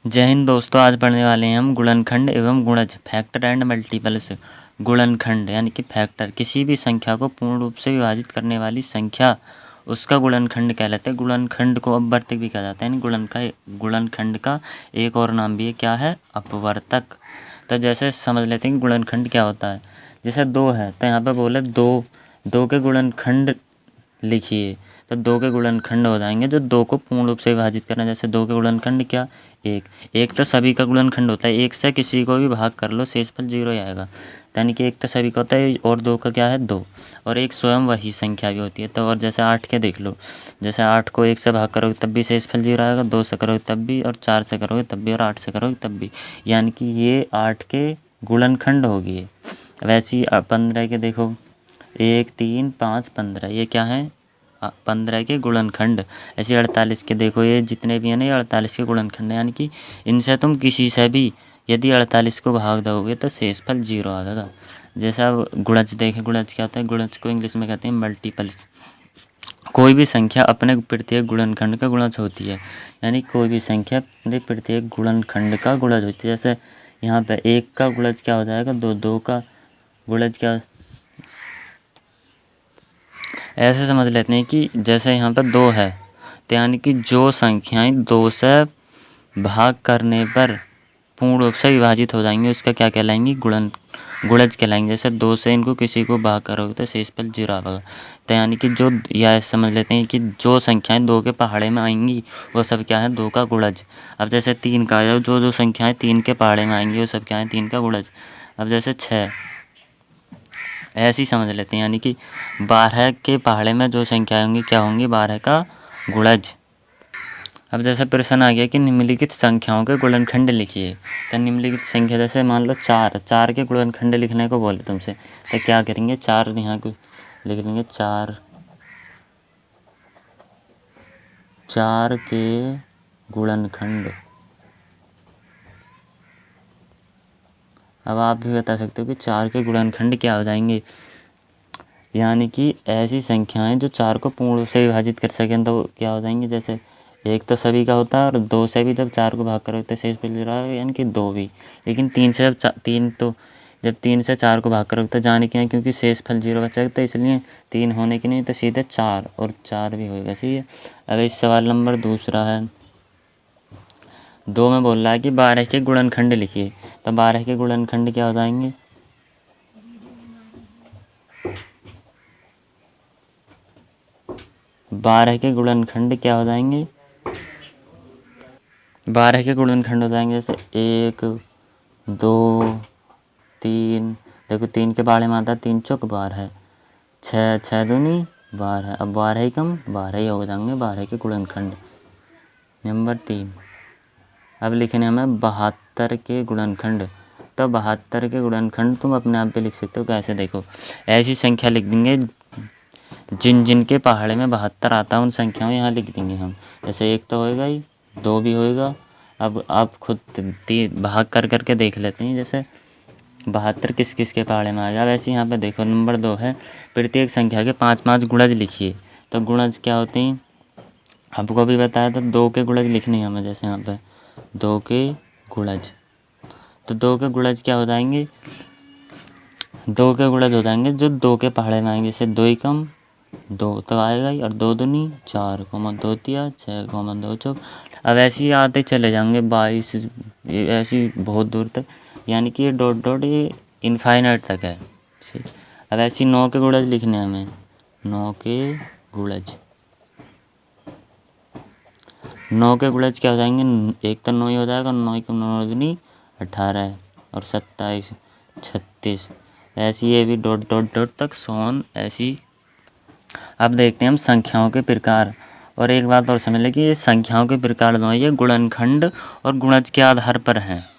जय हिंद दोस्तों, आज पढ़ने वाले हैं हम गुणनखंड एवं गुणज फैक्टर एंड मल्टीपल्स। गुणनखंड यानी कि फैक्टर किसी भी संख्या को पूर्ण रूप से विभाजित करने वाली संख्या उसका गुणनखंड कहलाते हैं। गुणनखंड को अपवर्तक भी कहा जाता है, यानी गुणनखंड का एक और नाम भी है, क्या है? अपवर्तक। तो जैसे समझ लेते हैं कि गुणनखंड क्या होता है। जैसे 2 है तो यहाँ पे बोले दो के गुणनखंड लिखिए, तो 2 के गुणनखंड हो जाएंगे जो 2 को पूर्ण रूप से विभाजित करना। जैसे 2 के गुणनखंड क्या? 1। 1 तो सभी का गुणनखंड होता है, 1 से किसी को भी भाग कर लो शेषफल 0 ही आएगा। यानी कि 1 तो सभी का होता है और 2 का क्या है? 2। और एक स्वयं वही संख्या भी होती है। तो और जैसे 8 के देख लो, जैसे 8 को 1 से भाग करोगे तब भी शेषफल 0 आएगा, 2 से करोगे तब भी, और 4 से करोगे तब भी, और 8 से करोगे तब भी। यानी कि ये 8 के गुणनखंड होगी। वैसे ही 15 के देखो, 1 3 5 15, ये क्या है? 15 के गुणनखंड। ऐसे 48 के देखो, ये जितने भी हैं ना, ये 48 के गुणनखंड है। यानी कि इनसे तुम किसी से भी यदि 48 को भाग दोगे तो शेषफल 0 आएगा। जैसा अब गुणज देखें, गुणज क्या होता है? गुणज को इंग्लिश में कहते हैं मल्टीपल्स। कोई भी संख्या अपने प्रत्येक गुणनखंड का गुणज होती है, यानी कोई भी संख्या अपने प्रत्येक गुणनखंड का गुणज होती है। जैसे यहाँ पे 1 का गुणज क्या हो जाएगा? 2। 2 का गुणज क्या? ऐसे समझ लेते हैं कि जैसे यहाँ पर 2 है, तो यानी कि जो संख्याएं 2 से भाग करने पर पूर्ण रूप से विभाजित हो जाएंगी उसका क्या कहलाएंगी? गुणज कहलाएंगे। जैसे 2 से इनको किसी को भाग करोगे तो शेषफल 0 आएगा। तो यानी कि जो, या समझ लेते हैं कि जो संख्याएं 2 के पहाड़े में आएंगी वो सब क्या है? 2 का गुणज। अब जैसे 3 का, जो संख्याएं 3 के पहाड़े में आएंगी वो सब क्या है? 3 का गुणज। अब जैसे 6, ऐसे ही समझ लेते हैं, यानी कि 12 के पहाड़े में जो संख्याएं होंगी क्या होंगी? 12 का गुणज। अब जैसे प्रश्न आ गया कि निम्नलिखित संख्याओं के गुणनखंड लिखिए। तो निम्नलिखित संख्या जैसे मान लो 4 के गुणनखंड लिखने को बोले तुमसे, तो क्या करेंगे? 4 यहाँ को लिख लेंगे, 4 के गुणनखंड। अब आप भी बता सकते हो कि 4 के गुणनखंड क्या हो जाएंगे। यानी कि ऐसी संख्याएं जो 4 को पूर्ण रूप से विभाजित कर सकें तो क्या हो जाएंगी। जैसे 1 तो सभी का होता है, और 2 से भी जब 4 को भाग करोगे तो शेष बच रहा है, यानी कि 2 भी। लेकिन 3 से जब 3 से 4 को भाग करोगे तो जाने के हैं, क्योंकि शेषफल 0 बचेगा, तो इसलिए 3 होने की नहीं, तो सीधे 4 और 4 भी होएगा। सही है। अब इस सवाल नंबर दूसरा है, 2 में बोल रहा है कि 12 के गुणनखंड लिखिए। तो 12 के गुणनखंड क्या हो जाएंगे? 12 के गुणनखंड क्या हो जाएंगे? 12 के गुणनखंड हो जाएंगे जैसे 1 2 3। देखो 3 के बारे में आता है, 3 चौक 12 है, 6 6 दूनी 12। अब 12 ही कम 12 ही हो जाएंगे 12 के गुणनखंड। नंबर 3, अब लिखने हमें 72 के गुणनखंड। तो 72 के गुणनखंड तुम अपने आप पे लिख सकते हो। कैसे? देखो, ऐसी संख्या लिख देंगे जिन के पहाड़े में 72 आता है, उन संख्याओं यहाँ लिख देंगे हम। जैसे 1 तो होएगा ही, 2 भी होएगा। अब आप खुद भाग कर करके देख लेते हैं, जैसे 72 किस किस के पहाड़े में आएगा। वैसे यहाँ पे देखो नंबर 2 है, प्रत्येक संख्या के 5 5 गुणज लिखिए। तो गुणज क्या होते हैं आपको भी बताया था, 2 के गुणज लिखने हैं हमें। जैसे यहाँ पे 2 के गुणज, तो 2 के गुणज क्या हो जाएंगे? 2 के गुणज हो जाएंगे जो 2 के पहाड़े में आएंगे। जैसे 2 ही कम 2 तो आएगा ही, और 2 दूनी 4, 2 तिया 6, 2 चौक। अब ऐसे ही आते चले जाएंगे 22, ऐसी बहुत दूर तक, यानी कि ये डॉट डॉट ये इनफाइनाइट तक है। सही। अब ऐसे 9 के गुणज लिखने हैं हमें, 9 के गुणज। 9 के गुणज क्या हो जाएंगे? 1 तो 9 ही हो जाएगा, 9 कम 9 दूनी 18, और 27 36। ऐसी ये भी डॉट डॉट डॉट तक सोन ऐसी। अब देखते हैं हम संख्याओं के प्रकार। और एक बात और समझ लें कि ये संख्याओं के प्रकार जो हैं ये गुणनखंड और गुणज के आधार पर हैं।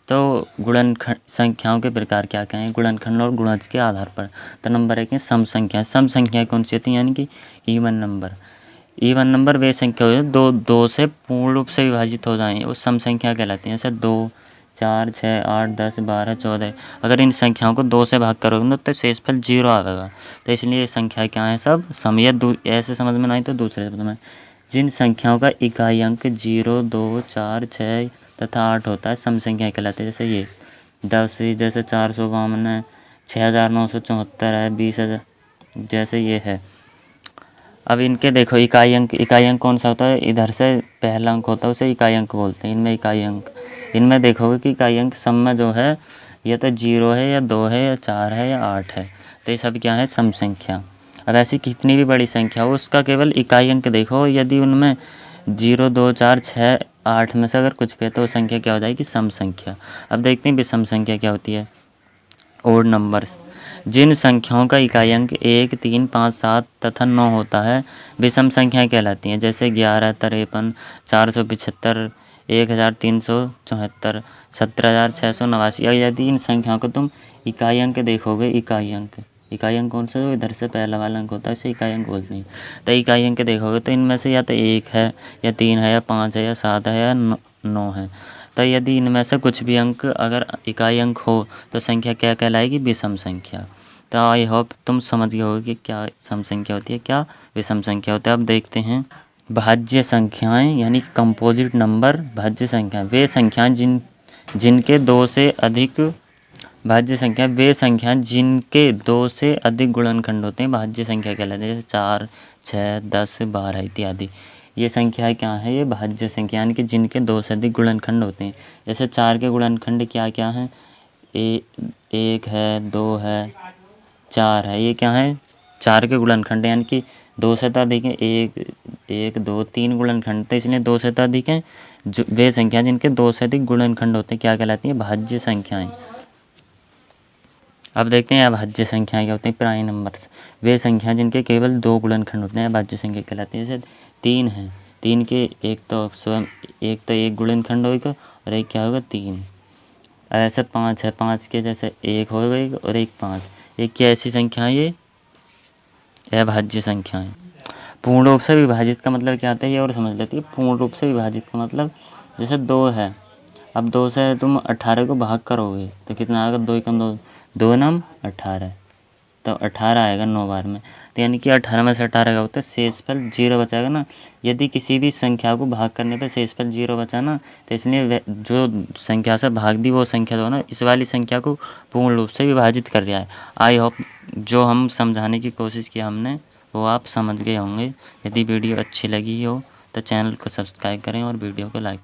तो गुणनखंड संख्याओं के प्रकार क्या क्या हैं? गुणनखंड और गुणज के आधार पर। तो नंबर 1 है सम संख्या। सम संख्या कौन सी होती है? यानी कि इवन नंबर। इवन नंबर वे संख्या हो दो से पूर्ण रूप से विभाजित हो जाएं, वो सम संख्या कहलाती हैं। जैसे 2 4 6 8 10 12 14। अगर इन संख्याओं को 2 से भाग करोगे तो शेषफल 0 आएगा। तो इसलिए ये संख्या क्या है? सब सम। या ऐसे समझ में नहीं तो दूसरे शब्द में, जिन संख्याओं का इकाई अंक 0 2 4 6 तथा 8 होता है सम संख्या कहलाती है। जैसे ये 10 जैसे 452 है, 6974 है, 20,000 जैसे ये है। अब इनके देखो इकाई अंक कौन सा होता है, इधर से पहला अंक होता है उसे इकाई अंक बोलते हैं। इनमें इकाई अंक, इनमें देखोगे कि इकाई अंक सम में जो है या तो 0 है या 2 है या 4 है या 8 है, तो ये सब क्या है, सम संख्या। अब ऐसी कितनी भी बड़ी संख्या हो उसका केवल इकाई अंक देखो, यदि उनमें 0, 2, 4, 6, 8 में से अगर कुछ भी है तो संख्या क्या हो जाएगी, सम संख्या। अब देखते हैं विषम संख्या क्या होती है। ओड नंबर्स, जिन संख्याओं का इकाई अंक 1, 3, 5, 7 तथा 9 होता है विषम संख्याएं कहलाती हैं। जैसे 11, 53, 475, 1374, 17,689। और यदि इन संख्याओं को तुम इकाई अंक देखोगे, इकाई अंक कौन सा, इधर से पहला वाला अंक होता है इसे इकाई अंक बोलते हैं। तो इकाई अंक देखोगे तो इनमें से या तो 1 है या 3 है या 5 है या 7 है या 9 है। तो यदि इनमें से कुछ भी अंक अगर इकाई अंक हो तो संख्या क्या कहलाएगी, विषम संख्या। तो आई होप तुम समझ गए होगे कि क्या सम संख्या होती है, क्या विषम संख्या होती है। अब देखते हैं भाज्य संख्याएं यानी कंपोजिट नंबर। भाज्य संख्या वे संख्याएं जिनके 2 से अधिक भाज्य संख्या वे संख्याएं जिनके 2 से अधिक गुणनखंड होते हैं भाज्य संख्या कहलाते हैं। जैसे 4, 6, 10, 12 इत्यादि। ये संख्याएं क्या है, ये भाज्य संख्या यानी कि जिनके 2 से अधिक गुणनखंड होते हैं। जैसे 4 के गुणनखंड क्या क्या हैं, 1 है, 2 है, 4 है। ये क्या है, 4 के गुणनखंड यानी कि 2 से अधिक है। 1, 2, 3 गुणनखंड, तो इसलिए 2 से अधिक हैं जो वे संख्या जिनके 2 से अधिक गुणनखंड होते हैं क्या कहलाती हैं, भाज्य संख्याएं। अब देखते हैं अभाज्य संख्याएं क्या होती हैं। प्राइम नंबर्स वे संख्या जिनके केवल 2 गुणनखंड होते हैं अभाज्य संख्या कहलाती है। जैसे 3 है, 3 के एक तो एक गुणनखंड होगा और एक क्या होगा, 3। ऐसे 5 है, 5 के जैसे एक होगा और एक 5, एक क्या ऐसी संख्या है ये अभाज्य संख्या है। पूर्ण रूप से विभाजित का मतलब क्या होता है ये और समझ लेती है। पूर्ण रूप से विभाजित का मतलब जैसे 2 है, अब 2 से तुम 18 को भाग करोगे तो कितना आएगा, 2 एकम 2, 2 नम 18, तो 18 आएगा 9 बार में। तो यानी कि 18 में से 18 का होता है शेषफल 0 बचाएगा ना। यदि किसी भी संख्या को भाग करने पर शेषफल 0 बचा ना, तो इसलिए जो संख्या से भाग दी वो संख्या जो है ना इस वाली संख्या को पूर्ण रूप से विभाजित कर रहा है। आई होप जो हम समझाने की कोशिश की हमने वो आप समझ गए होंगे। यदि वीडियो अच्छी लगी हो तो चैनल को सब्सक्राइब करें और वीडियो को लाइक